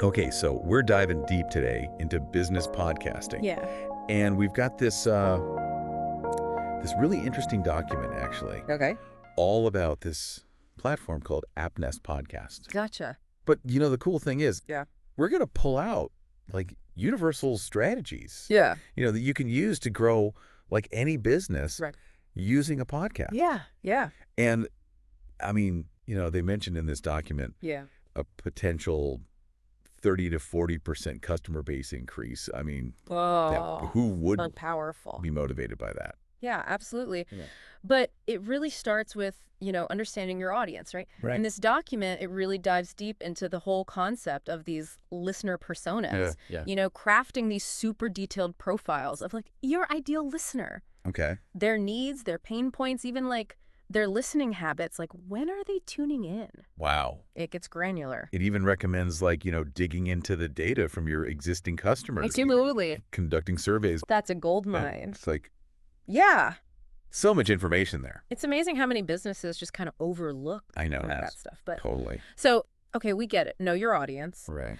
Okay, so we're diving deep today into business podcasting. Yeah. And we've got this this really interesting document, actually, Okay. all about this platform called AppNest Podcast. Gotcha. But, the cool thing is, Yeah. we're going to pull out, like, universal strategies, Yeah. that you can use to grow, like, any business Right. using a podcast. Yeah. Yeah. And, I mean, they mentioned in this document Yeah. a potential 30 to 40% customer base increase. I mean, Oh, who wouldn't powerful. be motivated by that? Yeah, absolutely. Yeah. But it really starts with, understanding your audience, right? Right. In this document, it really dives deep into the whole concept of these listener personas, Yeah. crafting these super detailed profiles of like your ideal listener, Okay. their needs, their pain points, even like their listening habits, like when are they tuning in? Wow. It gets granular. It even recommends, like, digging into the data from your existing customers. Absolutely. Conducting surveys. That's a gold mine. It's like Yeah. so much information there. It's amazing how many businesses just kind of overlook I know that stuff. But Totally. so, okay, we get it. Know your audience. Right.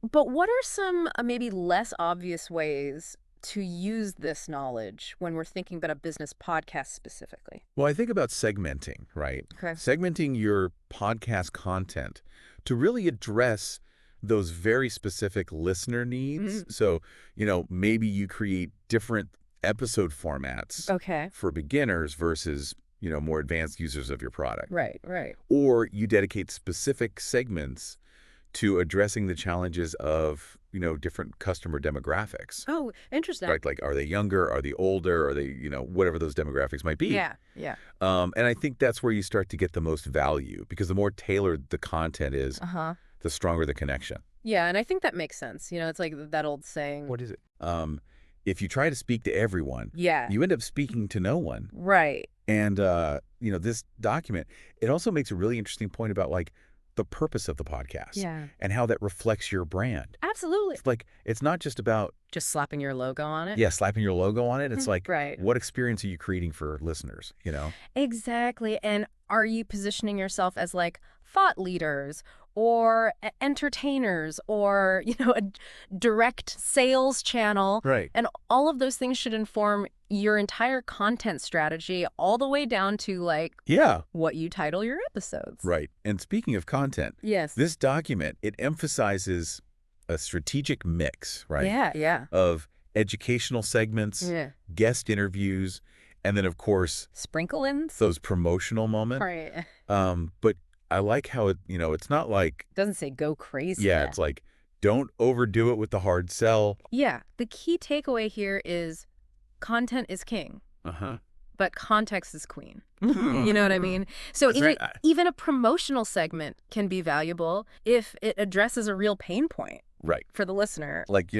But what are some maybe less obvious ways to use this knowledge when we're thinking about a business podcast specifically? Well, I think about segmenting, right? Okay. Segmenting your podcast content to really address those very specific listener needs. Mm-hmm. So, maybe you create different episode formats Okay. for beginners versus, more advanced users of your product. Right, right. Or you dedicate specific segments to addressing the challenges of, different customer demographics. Oh, interesting. Right? Like, are they younger? Are they older? Are they, whatever those demographics might be. Yeah, yeah. And I think that's where you start to get the most value, because the more tailored the content is, the stronger the connection. Yeah, and I think that makes sense. It's like that old saying. What is it? If you try to speak to everyone, Yeah. you end up speaking to no one. Right. And, this document, it also makes a really interesting point about, like, the purpose of the podcast. Yeah. And how that reflects your brand. Absolutely. It's like, it's not just about, Just slapping your logo on it? slapping your logo on it. It's like, Right. what experience are you creating for listeners, Exactly. And are you positioning yourself as like thought leaders or entertainers or, a direct sales channel? Right. And all of those things should inform your entire content strategy all the way down to like Yeah. what you title your episodes. Right. And speaking of content, Yes. this document, it emphasizes a strategic mix, right? Yeah, yeah. Of educational segments, Yeah. guest interviews, and then, of course, Sprinkle-ins? those promotional moments. Right. But I like how it, it's not like, Doesn't say go crazy. yeah, it's like, don't overdo it with the hard sell. Yeah. The key takeaway here is content is king, but context is queen. You know what I mean? So That's right. even a promotional segment can be valuable if it addresses a real pain point Right. for the listener. Like,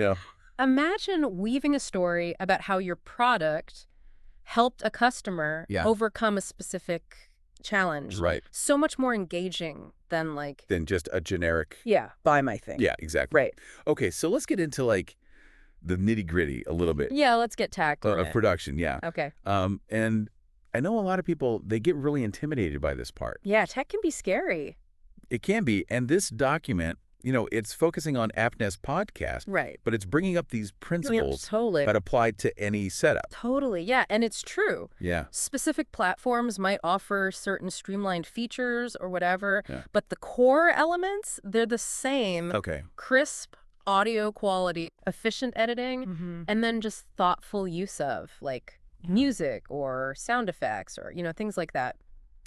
Imagine weaving a story about how your product helped a customer Yeah. overcome a specific challenge. right. So much more engaging than like, Than just a generic. yeah, buy my thing. Yeah, exactly. Right. Okay, so let's get into, like, the nitty-gritty a little bit Yeah, let's get tactile. of production. Yeah. Okay. And I know a lot of people, they get really intimidated by this part. Yeah, tech can be scary. It can be. And this document, it's focusing on AppNest Podcast, Right. but it's bringing up these principles Totally. that apply to any setup. Totally. Yeah. And it's true. Yeah. Specific platforms might offer certain streamlined features or whatever, Yeah. but the core elements, they're the same. Okay. Crisp audio quality, efficient editing, and then just thoughtful use of like music or sound effects or, things like that.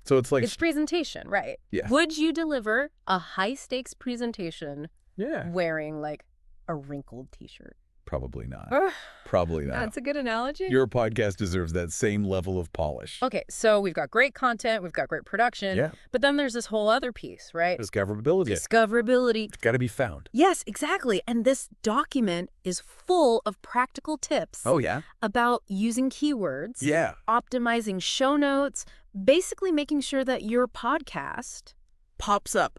So it's like, It's presentation, right? Yeah. Would you deliver a high-stakes presentation yeah, wearing like a wrinkled t-shirt? probably not. Ugh, Probably not. that's a good analogy. Your podcast deserves that same level of polish. Okay, so we've got great content, we've got great production, Yeah. but then there's this whole other piece, right? Discoverability. Discoverability. It's got to be found. Yes, exactly. And this document is full of practical tips Oh, yeah? about using keywords, Yeah. optimizing show notes, basically making sure that your podcast pops up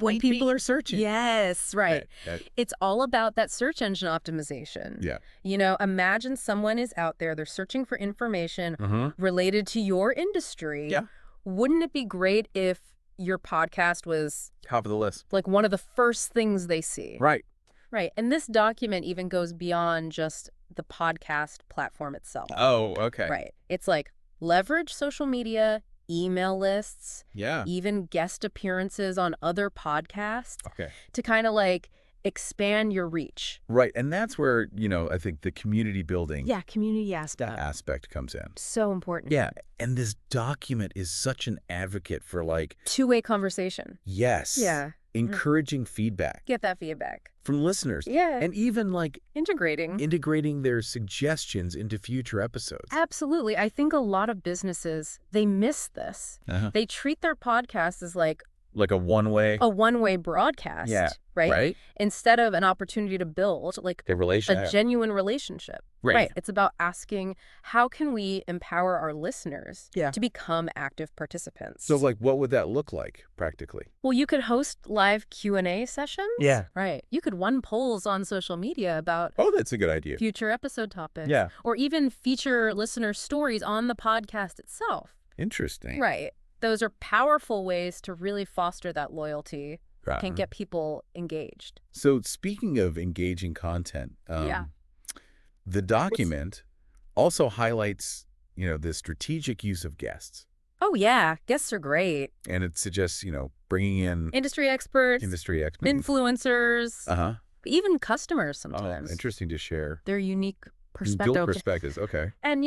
when people are searching. Yes, right. Right. It's all about that search engine optimization. Yeah. Imagine someone is out there, they're searching for information related to your industry. Yeah. Wouldn't it be great if your podcast was Top of the list. like one of the first things they see. Right. Right. And this document even goes beyond just the podcast platform itself. Oh, okay. Right. It's like leverage social media, email lists, Yeah. even guest appearances on other podcasts Okay. to kind of like expand your reach. Right. And that's where, I think the community building Yeah, community aspect. aspect comes in. So important. Yeah. And this document is such an advocate for Two-way conversation. yes. Yeah. Encouraging feedback Get that feedback. from listeners. Yeah. And even Integrating their suggestions into future episodes. Absolutely. I think a lot of businesses, they miss this. Uh-huh. They treat their podcast as like Like a one-way. a one-way broadcast. Yeah. Right? Right? Instead of an opportunity to build like The relationship. a genuine relationship. Right. It's about asking, how can we empower our listeners Yeah. to become active participants? So what would that look like practically? Well, you could host live Q&A sessions. Yeah. Right. You could run polls on social media about Oh, that's a good idea. future episode topics. Yeah. Or even feature listener stories on the podcast itself. Interesting. Right. Those are powerful ways to really foster that loyalty, Right. can get people engaged. So speaking of engaging content, Yeah. the document also highlights, the strategic use of guests. Oh, yeah. Guests are great. And it suggests, bringing in Industry experts, industry experts. influencers, Uh-huh. even customers Oh, sometimes. interesting to share. Their unique Dual perspective. perspectives. Okay. And,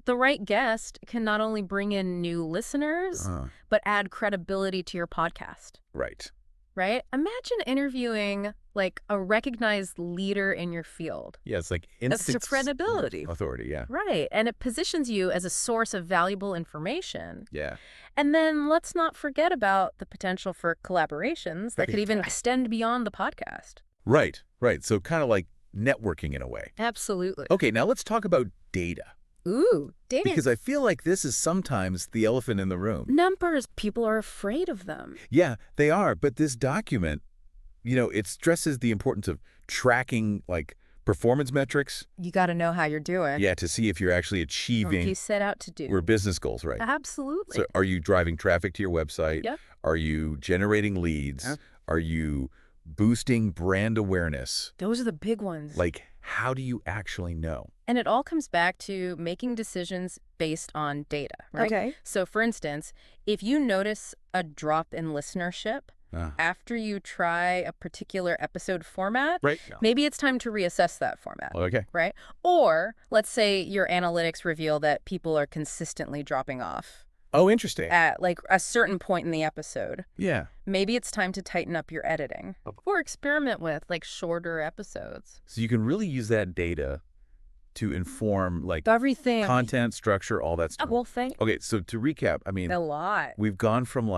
the right guest can not only bring in new listeners, but add credibility to your podcast, Right. right? Imagine interviewing like a recognized leader in your field. Yeah, it's like That's instant credibility. authority. Yeah. Right. And it positions you as a source of valuable information. Yeah. And then let's not forget about the potential for collaborations that Right. could even extend beyond the podcast. Right. Right. So kind of like networking in a way. Absolutely. Okay, now let's talk about data. Ooh, data. Because I feel like this is sometimes the elephant in the room. Numbers, people are afraid of them. Yeah, they are. But this document, it stresses the importance of tracking performance metrics. You got to know how you're doing. Yeah, to see if you're actually What achieving you set out to do. your business goals, right? Absolutely. So are you driving traffic to your website? Yep. Are you generating leads? Yep. Are you boosting brand awareness? Those are the big ones. How do you actually know? And it all comes back to making decisions based on data, right? Okay. So for instance, if you notice a drop in listenership after you try a particular episode format, Right. maybe it's time to reassess that format, Okay. right? Or let's say your analytics reveal that people are consistently dropping off Oh, interesting. at like a certain point in the episode. Yeah. Maybe it's time to tighten up your editing or experiment with like shorter episodes. So you can really use that data to inform Everything. content, structure, all that stuff. Well, thank Okay, so to recap, a lot. we've gone from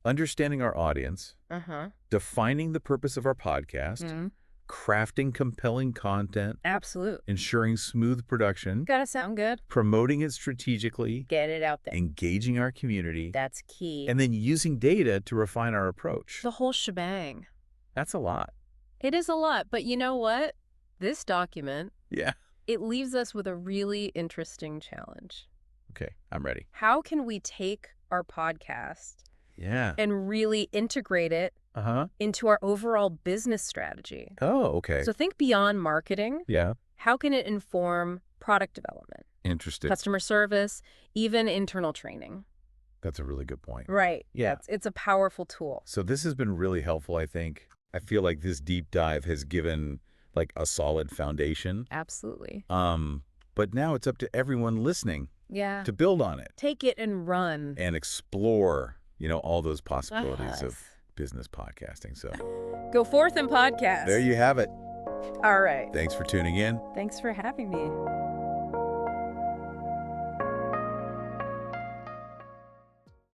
understanding our audience, Uh-huh. defining the purpose of our podcast, crafting compelling content, Absolutely. ensuring smooth production, Gotta sound good. promoting it strategically, Get it out there. engaging our community, That's key. and then using data to refine our approach. The whole shebang. That's a lot. It is a lot, but you know what? This document, Yeah. it leaves us with a really interesting challenge. Okay, I'm ready. How can we take our podcast Yeah. and really integrate it Uh-huh. into our overall business strategy? Oh, okay. So think beyond marketing. Yeah. How can it inform product development, Interesting. customer service, even internal training? That's a really good point. Right. Yeah. It's a powerful tool. So this has been really helpful, I think. I feel like this deep dive has given a solid foundation. Absolutely. But now it's up to everyone listening Yeah. to build on it Take it and run. and explore, all those possibilities Yes. of business podcasting. So Go forth and podcast. there you have it. All right. Thanks for tuning in. Thanks for having me.